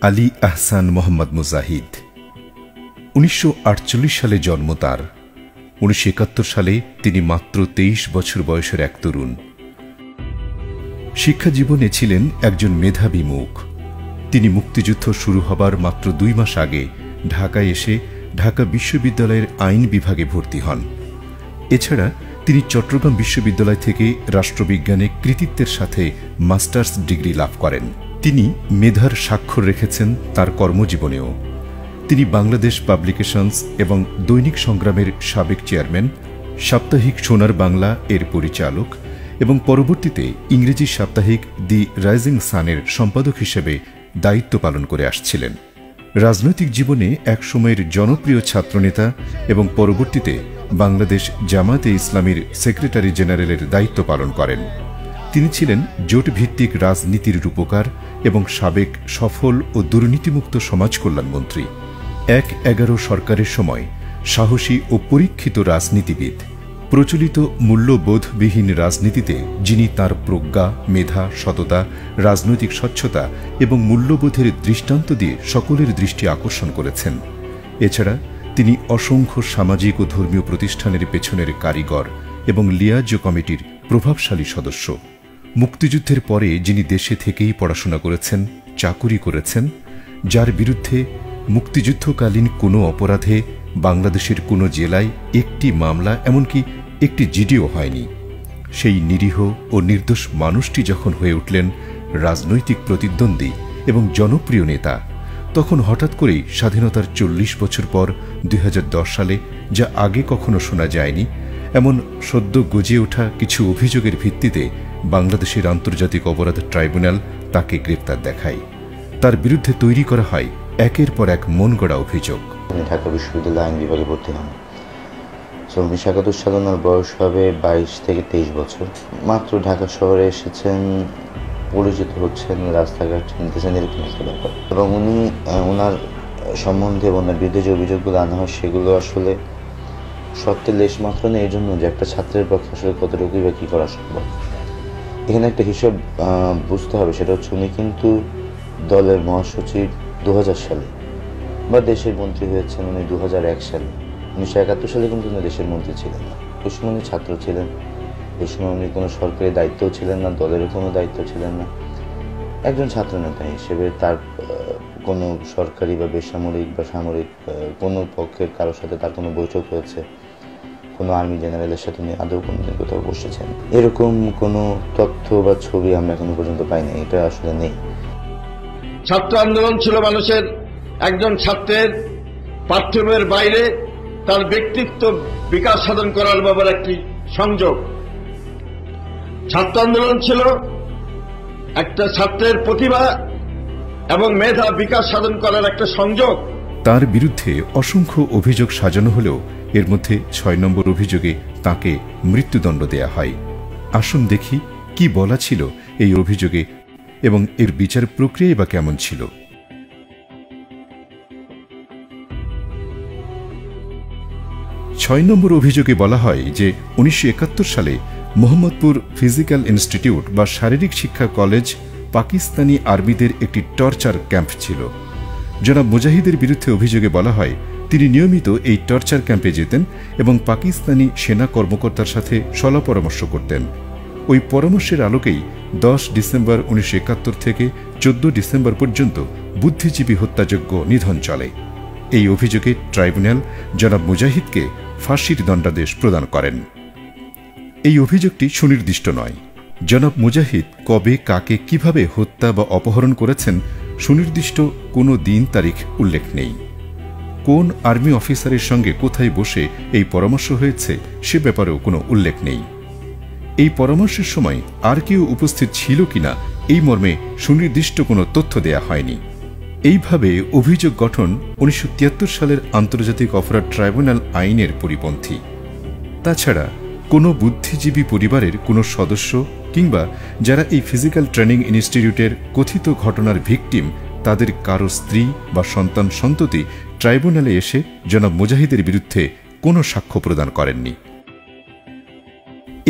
আলী আহসান মোহাম্মদ মুজাহিদ। 1948 সালে জন্ম তার। 1971 সালে তিনি মাত্র 23 বছর বয়সের এক তরুণ। শিক্ষা জীবনে ছিলেন একজন মেধাবী মুখ। তিনি মুক্তিযুদ্ধ শুরু হবার মাত্র 2 মাস আগে ঢাকায় এসে ঢাকা বিশ্ববিদ্যালয়ের আইন বিভাগে ভর্তি হন। এছাড়া তিনি চট্টগ্রাম বিশ্ববিদ্যালয় থেকে রাষ্ট্রবিজ্ঞানে কৃতিত্বের সাথে মাস্টার্স ডিগ্রি লাভ করেন। তিনি মেধার স্বাক্ষর রেখেছেন তার কর্মজীবনেও। তিনি বাংলাদেশ পাবলিকেশনস এবং দৈনিক সংগ্রামের সাবেক চেয়ারম্যান, সাপ্তাহিক সোনার বাংলা এর পরিচালক এবং পরবর্তীতে ইংরেজি সাপ্তাহিক দি রাইজিং সানের সম্পাদক হিসেবে দায়িত্ব পালন করে আসছিলেন। রাজনৈতিক জীবনে এক সময়ের জনপ্রিয় ছাত্রনেতা এবং পরবর্তীতে বাংলাদেশ জামায়াতে ইসলামীর সেক্রেটারি জেনারেলের দায়িত্ব পালন করেন। তিনি ছিলেন জোটভিত্তিক রাজনীতির রূপকার এবং সাবেক সফল ও দুর্নীতিমুক্ত সমাজ কল্যাণমন্ত্রী। ১/১১ সরকারের সময় সাহসী ও পরীক্ষিত রাজনীতিবিদ। প্রচলিত মূল্যবোধবিহীন রাজনীতিতে যিনি তার প্রজ্ঞা, মেধা, সততা, রাজনৈতিক স্বচ্ছতা এবং মূল্যবোধের দৃষ্টান্ত দিয়ে সকলের দৃষ্টি আকর্ষণ করেছেন। এছাড়া তিনি অসংখ্য সামাজিক ও ধর্মীয় প্রতিষ্ঠানের পেছনের কারিগর এবং লিয়াজ কমিটির প্রভাবশালী সদস্য। মুক্তিযুদ্ধের পরে যিনি দেশে থেকেই পড়াশোনা করেছেন, চাকুরি করেছেন, যার বিরুদ্ধে মুক্তিযুদ্ধকালীন কোনো অপরাধে বাংলাদেশের কোনো জেলায় একটি মামলা, এমনকি একটি জিডিও হয়নি, সেই নিরীহ ও নির্দোষ মানুষটি যখন হয়ে উঠলেন রাজনৈতিক প্রতিদ্বন্দ্বী এবং জনপ্রিয় নেতা, তখন হঠাৎ করেই স্বাধীনতার 40 বছর পর 2010 সালে যা আগে কখনো শোনা যায়নি, এমন সদ্য গজে ওঠা কিছু অভিযোগের ভিত্তিতে বাংলাদেশের আন্তর্জাতিক অপরাধ ট্রাইব্যুনাল তাকে গ্রেপ্তার দেখায়। তার বিরুদ্ধে তৈরি করা হয় একের পর এক মনগড়া অভিযোগ। ঢাকা বিশ্ববিদ্যালয় আইন বিভাগে ভর্তি হন। 1971 সালে ওনার বয়স হবে 22 থেকে 23 বছর। মাত্র ঢাকা শহরে এসেছেন, পরিচিত হচ্ছেন, রাস্তাঘাট চিনতেছেন, এরকম একটা ব্যাপার। এবং উনি ওনার সম্বন্ধে ওনার বিরুদ্ধে যে অভিযোগগুলো আনা হয় সেগুলো আসলে সত্যের লেশ মাত্র নেই, এই জন্য যে একটা ছাত্রের পক্ষে আসলে কতটুকুই বা কী করা সম্ভব। এখানে একটা হিসাব বুঝতে হবে, সেটা হচ্ছে উনি কিন্তু দলের মহাসচিব 2000 সালে, বা দেশের মন্ত্রী হয়েছেন উনি 2001 সালে। 1971 সালে কিন্তু উনি দেশের মন্ত্রী ছিলেন না। ওই সময় উনি ছাত্র ছিলেন। ওই সময় উনি কোনো সরকারি দায়িত্বও ছিলেন না, দলেরও কোনো দায়িত্ব ছিলেন না। একজন ছাত্রনেতা হিসেবে তার কোনো সরকারি বা বেসামরিক বা সামরিক কোনো পক্ষের কারোর সাথে তার কোনো বৈঠক হয়েছে, কোনো আর্মি জেনারেলের সাথে উনি আদৌ কোনোদিন কোথাও বসেছেন, এরকম কোনো তথ্য বা ছবি আমরা এখনো পর্যন্ত পাই না। এটা আসলে নেই। ছাত্র আন্দোলন ছিল মানুষের, একজন ছাত্রের পাঠ্যবইয়ের বাইরে তার ব্যক্তিত্ব বিকাশ সাধন করার ব্যাপারে একটি সংযোগ। ছাত্র আন্দোলন ছিল একটা ছাত্রের প্রতিভা এবং মেধা বিকাশ সাধন করার একটা সংযোগ। তার বিরুদ্ধে অসংখ্য অভিযোগ সাজানো হলেও এর মধ্যে 6 নম্বর অভিযোগে তাকে মৃত্যুদণ্ড দেয়া হয়। আসুন দেখি কি বলা ছিল এই অভিযোগে এবং এর বিচার প্রক্রিয়া বা কেমন ছিল। 6 নম্বর অভিযোগে বলা হয় যে 1971 সালে মোহাম্মদপুর ফিজিক্যাল ইনস্টিটিউট বা শারীরিক শিক্ষা কলেজ পাকিস্তানি আর্মিদের একটি টর্চার ক্যাম্প ছিল। জনাব মুজাহিদের বিরুদ্ধে অভিযোগে বলা হয় তিনি নিয়মিত এই টর্চার ক্যাম্পে যেতেন এবং পাকিস্তানি সেনা কর্মকর্তার সাথে সলা পরামর্শ করতেন। ওই পরামর্শের আলোকেই 10 ডিসেম্বর 1971 থেকে 14 ডিসেম্বর পর্যন্ত বুদ্ধিজীবী হত্যাযজ্ঞ নিধন চলে। এই অভিযোগে ট্রাইব্যুনাল জনাব মুজাহিদকে ফাঁসির দণ্ডাদেশ প্রদান করেন। এই অভিযোগটি সুনির্দিষ্ট নয়। জনাব মুজাহিদ কবে, কাকে, কিভাবে হত্যা বা অপহরণ করেছেন সুনির্দিষ্ট কোনো দিন তারিখ উল্লেখ নেই। কোন আর্মি অফিসারের সঙ্গে কোথায় বসে এই পরামর্শ হয়েছে সে ব্যাপারেও কোনো উল্লেখ নেই। এই পরামর্শের সময় আর কেউ উপস্থিত ছিল কিনা এই মর্মে সুনির্দিষ্ট কোনো তথ্য দেয়া হয়নি। এইভাবে অভিযোগ গঠন 1973 সালের আন্তর্জাতিক অপরাধ ট্রাইব্যুনাল আইনের পরিপন্থী। তাছাড়া কোনো বুদ্ধিজীবী পরিবারের কোনো সদস্য কিংবা যারা এই ফিজিক্যাল ট্রেনিং ইনস্টিটিউটের কথিত ঘটনার ভিকটিম তাদের কারো স্ত্রী বা সন্তান সন্ততি ট্রাইব্যুনালে এসে জনাব মুজাহিদের বিরুদ্ধে কোনো সাক্ষ্য প্রদান করেননি।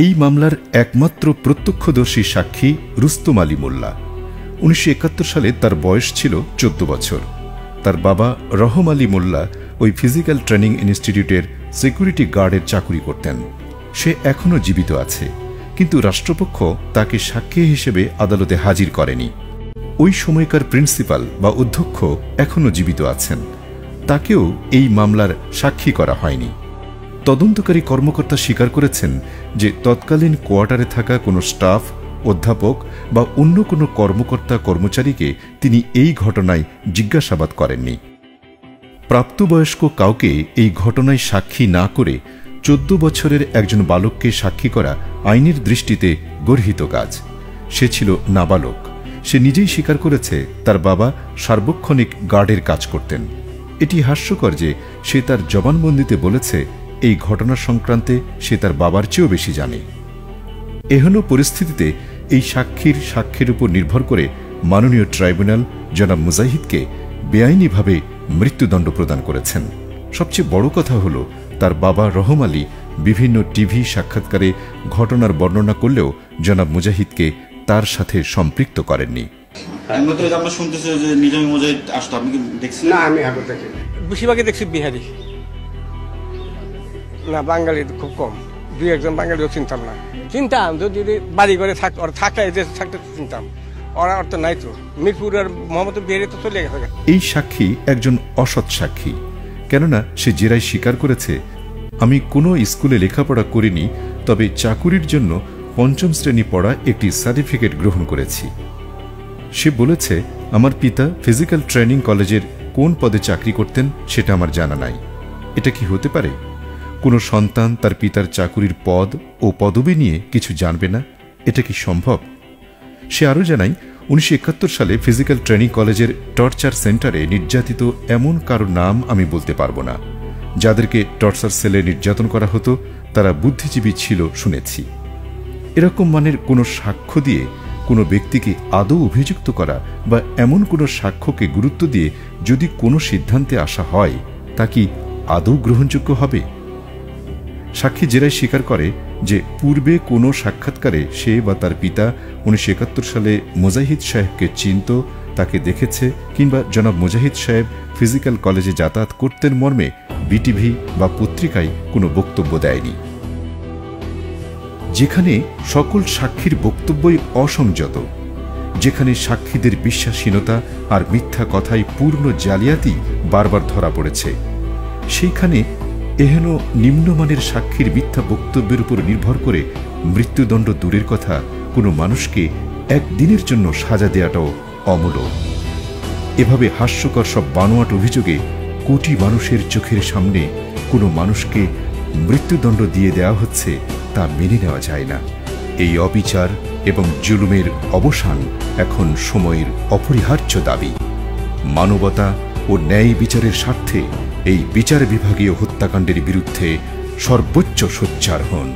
এই মামলার একমাত্র প্রত্যক্ষদর্শী সাক্ষী রুস্তম আলী মোল্লা। 1971 সালে তার বয়স ছিল 14 বছর। তার বাবা রহম আলী মোল্লা ওই ফিজিক্যাল ট্রেনিং ইনস্টিটিউটের সিকিউরিটি গার্ডের চাকুরি করতেন। সে এখনও জীবিত আছে, কিন্তু রাষ্ট্রপক্ষ তাকে সাক্ষী হিসেবে আদালতে হাজির করেনি। ওই সময়কার প্রিন্সিপাল বা অধ্যক্ষ এখনও জীবিত আছেন, তাকেও এই মামলার সাক্ষী করা হয়নি। তদন্তকারী কর্মকর্তা স্বীকার করেছেন যে তৎকালীন কোয়ার্টারে থাকা কোনো স্টাফ, অধ্যাপক বা অন্য কোনো কর্মকর্তা কর্মচারীকে তিনি এই ঘটনায় জিজ্ঞাসাবাদ করেননি। প্রাপ্তবয়স্ক কাউকে এই ঘটনায় সাক্ষী না করে 14 বছরের একজন বালককে সাক্ষী করা আইনের দৃষ্টিতে গর্হিত কাজ। সে ছিল নাবালক। সে নিজেই স্বীকার করেছে তার বাবা সার্বক্ষণিক গার্ডের কাজ করতেন। এটি হাস্যকর যে সে তার জবানবন্দিতে বলেছে এই ঘটনা সংক্রান্তে সে তার বাবার চেয়েও বেশি জানে। এহেন পরিস্থিতিতে এই সাক্ষীর উপর নির্ভর করে মাননীয় ট্রাইব্যুনাল জনাব মুজাহিদকে বেআইনিভাবে মৃত্যুদণ্ড প্রদান করেছেন। সবচেয়ে বড় কথা হল, তার বাবা রহম আলী বিভিন্ন টিভি সাক্ষাৎকারে ঘটনার বর্ণনা করলেও জনাব মুজাহিদকে তার সাথে সম্পৃক্ত করেননি। বেশিরভাগই দেখছি বিহারি, না বাঙালি খুব কম। দুই একজন বাঙালিও চিনতাম না। চিনতাম যদি বাড়ি ঘরে থাকলে থাকতে চিনতাম, ওরা অর্থ নাই তো। মিরপুর আর মোহাম্মদ বিহারি তো চলে গেছে। এই সাক্ষী একজন অসৎ সাক্ষী, কেননা সে জেরায় স্বীকার করেছে, আমি কোনো স্কুলে লেখাপড়া করিনি, তবে চাকুরির জন্য 5ম শ্রেণী পড়া একটি সার্টিফিকেট গ্রহণ করেছি। সে বলেছে, আমার পিতা ফিজিক্যাল ট্রেনিং কলেজের কোন পদে চাকরি করতেন সেটা আমার জানা নাই। এটা কি হতে পারে? কোনো সন্তান তার পিতার চাকুরির পদ ও পদবি নিয়ে কিছু জানবে না? এটা কি সম্ভব? সে আরও জানায়, 1971 সালে ফিজিক্যাল ট্রেনিং কলেজের টর্চার সেন্টারে নির্যাতিত এমন কারো নাম আমি বলতে পারবো না। যাদেরকে টর্চার সেলে নির্যাতন করা হতো তারা বুদ্ধিজীবী ছিল শুনেছি। এরকম মানের কোনো সাক্ষ্য দিয়ে কোনো ব্যক্তিকে আদৌ অভিযুক্ত করা বা এমন কোনো সাক্ষ্যকে গুরুত্ব দিয়ে যদি কোনো সিদ্ধান্তে আসা হয়, তা কি আদৌ গ্রহণযোগ্য হবে? সাক্ষী জেরায় স্বীকার করে যে পূর্বে কোনো সাক্ষাৎকারে সে বা তার পিতা 1971 সালে মুজাহিদ সাহেবকে চিনত, তাকে দেখেছে, কিংবা জনাব মুজাহিদ সাহেব ফিজিক্যাল কলেজে যাতায়াত করতেন মর্মে বিটিভি বা পত্রিকায় কোনো বক্তব্য দেয়নি। যেখানে সকল সাক্ষীর বক্তব্যই অসংযত, যেখানে সাক্ষীদের বিশ্বাসহীনতা আর মিথ্যা কথায় পূর্ণ জালিয়াতি বারবার ধরা পড়েছে, সেইখানে এহেন নিম্নমানের সাক্ষীর মিথ্যা বক্তব্যের উপর নির্ভর করে মৃত্যুদণ্ড দূরের কথা, কোনো মানুষকে একদিনের জন্য সাজা দেওয়াটাও অমূলক। এভাবে হাস্যকর সব বানোয়াট অভিযোগে কোটি মানুষের চোখের সামনে কোনো মানুষকে মৃত্যুদণ্ড দিয়ে দেওয়া হচ্ছে, তা মেনে নেওয়া যায় না। এই অবিচার এবং জুলুমের অবসান এখন সময়ের অপরিহার্য দাবি। মানবতা ও ন্যায় বিচারের স্বার্থে এই বিচার বিভাগীয় হত্যাকাণ্ডের বিরুদ্ধে সর্বোচ্চ সোচ্চার হন।